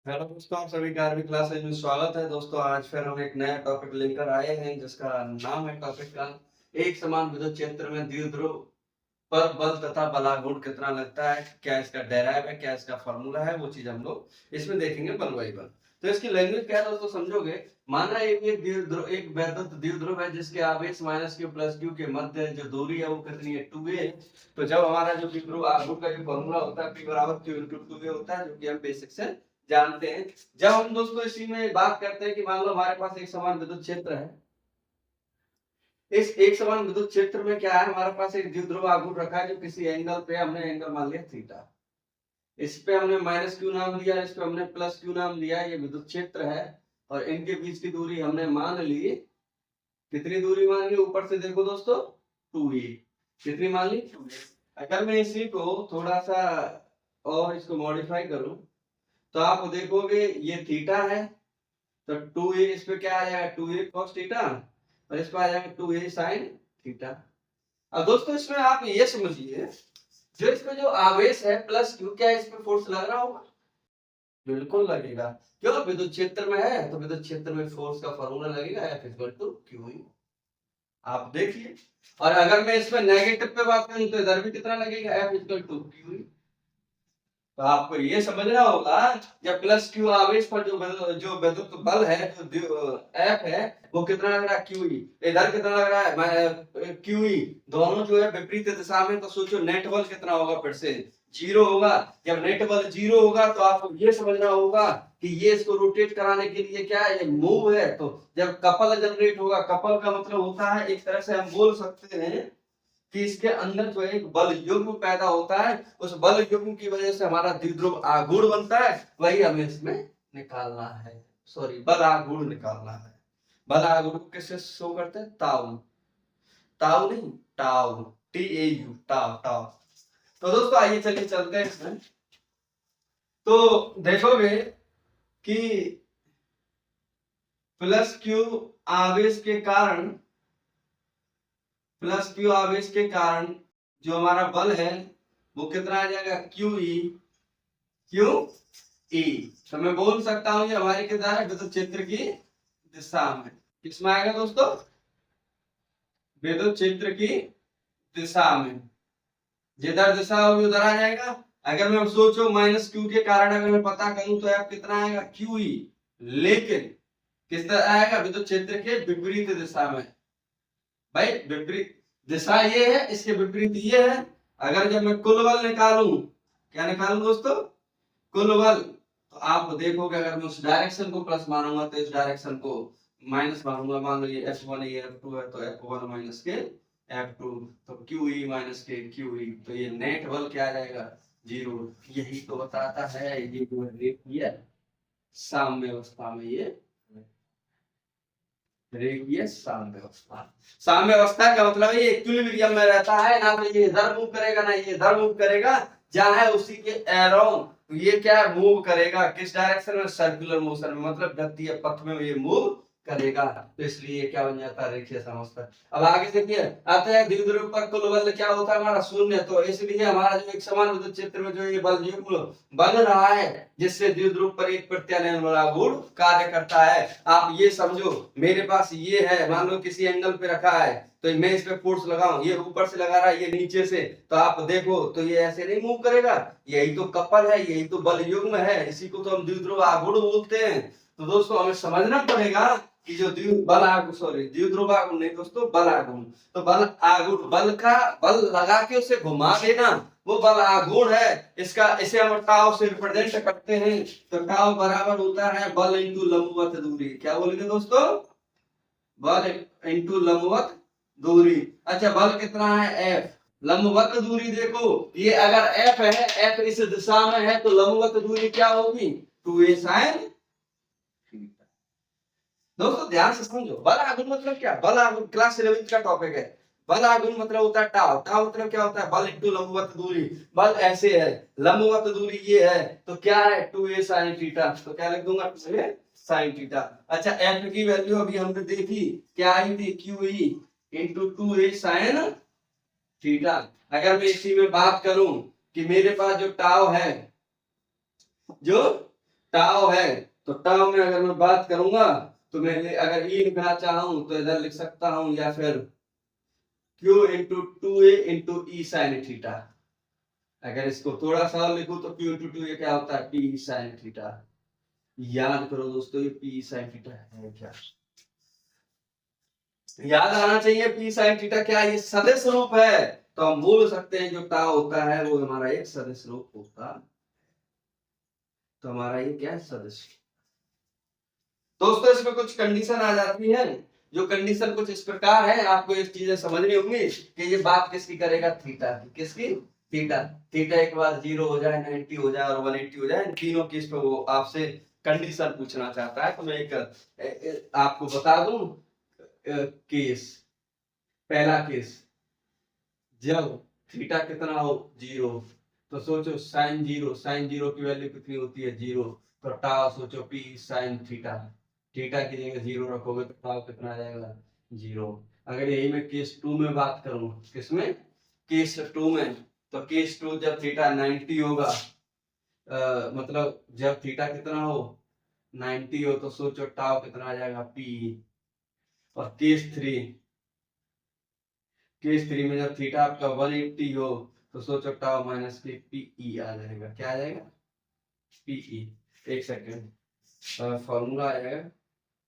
Hello दोस्तों, आप सभी का 11वीं क्लास में स्वागत है। दोस्तों आज फिर हम एक नया टॉपिक लेकर आए हैं जिसका नाम है टॉपिक का एक समान विद्युत क्षेत्र में द्विध्रुव पर बल तथा बलागुण कितना लगता है, क्या इसका डेराइव है, क्या इसका फॉर्मूला है, वो चीज हम लोग इसमें देखेंगे बल बाई बल। तो इसकी लैंग्वेज क्या है दोस्तों, समझोगे। माना एक द्विध्रुव एक वैद्युत द्विध्रुव है जिसके आवेश माइनस क्यू प्लस क्यू के मध्य जो दूरी है वो कितनी है, 2a। तो जब हमारा जो द्विध्रुव आघूर्ण का जो फॉर्मूला होता है P बराबर Q into 2a होता है, जो कि हम बेसिक से जानते हैं। जब हम दोस्तों इसी में बात करते हैं कि मान लो हमारे पास एक समान विद्युत क्षेत्र है, इस एक समान विद्युत क्षेत्र में क्या है, हमारे पास एक द्विध्रुव आघूर्ण रखा है जो किसी एंगल पे हमने एंगल मान लिया थीटा। इस पे हमने माइनस क्यू नाम दिया, इस पे हमने प्लस क्यू नाम दिया। ये विद्युत क्षेत्र है और इनके बीच की दूरी हमने मान ली, कितनी दूरी मान ली, ऊपर से देखो दोस्तों 2a। कितनी मान ली, 2a। अगर मैं इसी को थोड़ा सा और इसको मॉडिफाई करूं तो आप देखोगे ये थीटा है, तो 2a इस पे क्या आ जाएगा, 2a cos थीटा, और इस पे आ जाएगा 2a sin थीटा। अब दोस्तों इसमें आप ये समझिए, जो इस पे जो आवेश है प्लस क्यू, क्या इस पे फोर्स लग रहा होगा? बिल्कुल लगेगा। क्यों? विद्युत क्षेत्र में है तो विद्युत क्षेत्र में फोर्स का फॉर्मूला लगेगा F इक्वल टू क्यू। आप देखिए, और अगर मैं इसमें नेगेटिव पे बात करूं तो इधर भी कितना लगेगा, F इक्वल टू क्यू। तो आपको ये समझना होगा, जब प्लस क्यू आवेश पर जो विद्युत बल है, जो एफ है, वो कितना लग रहा है, क्यू ई। इधर कितना लग रहा है, क्यू ई। दोनों जो है विपरीत दिशा में, तो सोचो नेट बल कितना होगा, फिर से जीरो होगा। जब नेट बल जीरो होगा तो आपको ये समझना होगा कि ये इसको रोटेट कराने के लिए क्या है, ये मूव है। तो जब कपल जनरेट होगा, कपल का मतलब होता है, एक तरह से हम बोल सकते हैं कि इसके अंदर जो है एक बल युग्म पैदा होता है। उस बल युग्म की वजह से हमारा द्विध्रुव आघूर्ण बनता है, वही हमें इसमें निकालना है। सॉरी, बल आघूर्ण निकालना है। बल आघूर्ण कैसे शो करते हैं, ताऊ। ताऊ नहीं, टाउ, TAU, टाउ टाउ। तो दोस्तों आइए चलिए चलते हैं इसमें। तो देखोगे कि प्लस क्यू आवेश के कारण, प्लस क्यू आवेश के कारण जो हमारा बल है वो कितना आ जाएगा, क्यू ई। क्यू ई, तो मैं बोल सकता हूं ये हमारी कितना है, विद्युत क्षेत्र की दिशा में। किसमें आएगा दोस्तों, विद्युत क्षेत्र की दिशा में। जिधर दिशा होगी उधर आ जाएगा। अगर मैं सोचो माइनस क्यू के कारण अगर मैं पता करूं तो आप कितना आएगा, क्यू ई। लेकिन किस तरह आएगा, विद्युत क्षेत्र के विपरीत दिशा में। भाई विपरीत दिशा ये है, इसके विपरीत ये है। अगर जब मैं कुल बल निकालूं, क्या निकालूं दोस्तों, कुल बल, तो आप देखोगे अगर मैं उस डायरेक्शन को प्लस मानूंगा तो इस डायरेक्शन को माइनस मानूंगा। मान लो ये F1 है, ये F2 है, तो F1 माइनस के F2, तो QE माइनस के QE, तो ये नेट बल क्या आ जाएगा, जीरो। यही तो बताता है ये जो रेखीय साम्य अवस्था में, ये रेखीय साम्य अवस्था। साम्य अवस्था का मतलब ये इक्विलिब्रियम में रहता है, ना तो ये इधर मूव करेगा ना ये इधर मूव करेगा। जहां है उसी के अराउंड ये क्या मूव करेगा, किस डायरेक्शन में, सर्कुलर मोशन में, मतलब गतीय पथ में ये मूव करेगा। तो इसलिए क्या बन जाता है, रेखीय समवस्था। अब आगे देखिए, आता है द्विध्रुव पर कुल बल क्या होता है हमारा, शून्य। तो इसलिए हमारा जो एक समान विद्युत क्षेत्र में जो ये बल युग्म बन रहा है, जिससे द्विध्रुव पर एक प्रत्यानयन वाला गुण कार्य करता है। आप ये समझो, मेरे पास ये है, मान लो किसी एंगल पे रखा है, तो मैं इस पे फोर्स लगाऊं, ये ऊपर से लगा रहा है, ये नीचे से, तो आप देखो तो ये ऐसे नहीं मूव करेगा। यही तो कपल है, यही तो बल युग्म है, इसी को तो हम द्विध्रुव आघूर्ण बोलते हैं। तो दोस्तों हमें समझना पड़ेगा कि जो द्विध्रुव आघूर्ण नहीं दोस्तों, बल आघूर्ण। तो बल आघूर्ण, बल का बल लगा के उसे घुमा देना, वो बल आघूर्ण है। इसका इसे हम टाउ से रिप्रेजेंट करते हैं। तो टाउ बराबर होता है बल इंटू लंबवत दूरी। क्या बोलेंगे दोस्तों, बल इंटू लंबवत दूरी। अच्छा, बल कितना है, F। लंबवत दूरी देखो, ये अगर F है, F इस दिशा में है, तो लंबवत दूरी क्या होगी, 2a sin थीटा। दोस्तों ध्यान से समझो, बल आघूर्ण मतलब क्या, बल आघूर्ण क्लास 11 का टॉपिक है। बल आघूर्ण मतलब होता है टाउ। टाउ मतलब क्या होता है, बल इंटू लंबवत दूरी। बल ऐसे है, लंबवत दूरी ये है, तो क्या है, 2a sin थीटा। तो क्या लिख दूंगा, 2a sin थीटा। अच्छा, F की वैल्यू अभी हमने देखी, क्या आई थी, QE into 2a sin theta. अगर मैं इसी में बात करूं कि मेरे पास जो टाउ है, जो टाव है तो टाव में अगर मैं बात करूंगा तो मैं अगर ई लिखना चाहूं तो इधर लिख सकता हूं, या फिर Q इंटू 2A इंटू ई साइन थीटा। अगर इसको थोड़ा सा लिखूं तो Q इंटू 2A क्या होता है, P साइन थीटा। याद करो दोस्तों, ये P साइन थीटा है क्या, याद आना चाहिए। P साइन थीटा क्या है, ये सदिश रूप है। तो हम बोल सकते हैं जो टाउ होता है वो हमारा एक सदिश रूप होता है। तो हमारा ये क्या है, सदिश। दोस्तों इसमें कुछ कंडीशन आ जाती है, जो कंडीशन कुछ इस प्रकार है, आपको ये चीजें समझनी होंगी कि ये बात किसकी करेगा, थीटा की। किसकी, थीटा। थीटा एक बार 0 हो जाए, 90 हो जाए और 180 हो जाए, तीनों केस पे वो आपसे कंडीशन पूछना चाहता है। तो मैं एक आपको बता दूं केस। पहला केस, जब थीटा कितना हो, 0, तो सोचो साइन जीरो की वैल्यू कितनी होती है, 0। तो टाउ सोचो पी साइन थीटा, थीटा की जगह 0 रखोगे तो टाउ कितना आ जाएगा, 0। अगर यही मैं केस 2 में बात करूं, किसमें, केस 2 में, तो केस 2 जब थीटा 90 होगा, मतलब जब थीटा कितना हो, 90 हो, तो सोचो टाउ कितना आ जाएगा, पी। और केस 3 में जब थीटा आपका 180 हो, तो सोचो टाउ माइनस के पीई आ जाएगा। क्या आ जाएगा, पीई। एक सेकेंड, फॉर्मूला आएगा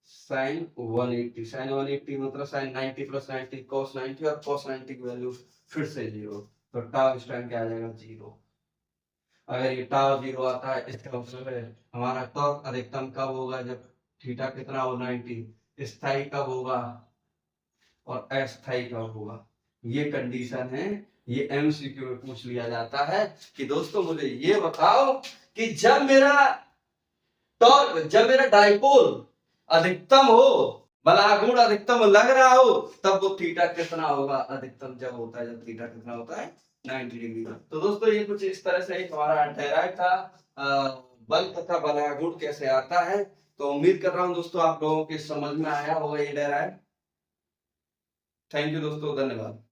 साइन 180। साइन 180 मतलब साइन 90 प्लस 90 cos 90, और cos 90 की वैल्यू फिर से 0। तो टाउ इस टाइम क्या आ जाएगा, 0। अगर ये टाउ 0 आता है, इसका मतलब है हमारा टॉर्क अधिकतम कब होगा, जब थीटा कितना हो, 90। स्थायी कब होगा और अस्थायी कब होगा, ये कंडीशन है। ये एमसीक्यू में पूछ लिया जाता है कि दोस्तों मुझे ये बताओ कि जब मेरा डाइपोल अधिकतम हो, बलागुण अधिकतम लग रहा हो, तब वो थीटा कितना होगा, अधिकतम जब होता है, जब थीटा कितना होता है, 90 डिग्री। तो दोस्तों ये कुछ इस तरह से हमारा डेराइव था, बल तथा बलागुण कैसे आता है। तो उम्मीद कर रहा हूं दोस्तों आप लोगों के समझ में आया होगा ये डेराइव। थैंक यू दोस्तों, धन्यवाद।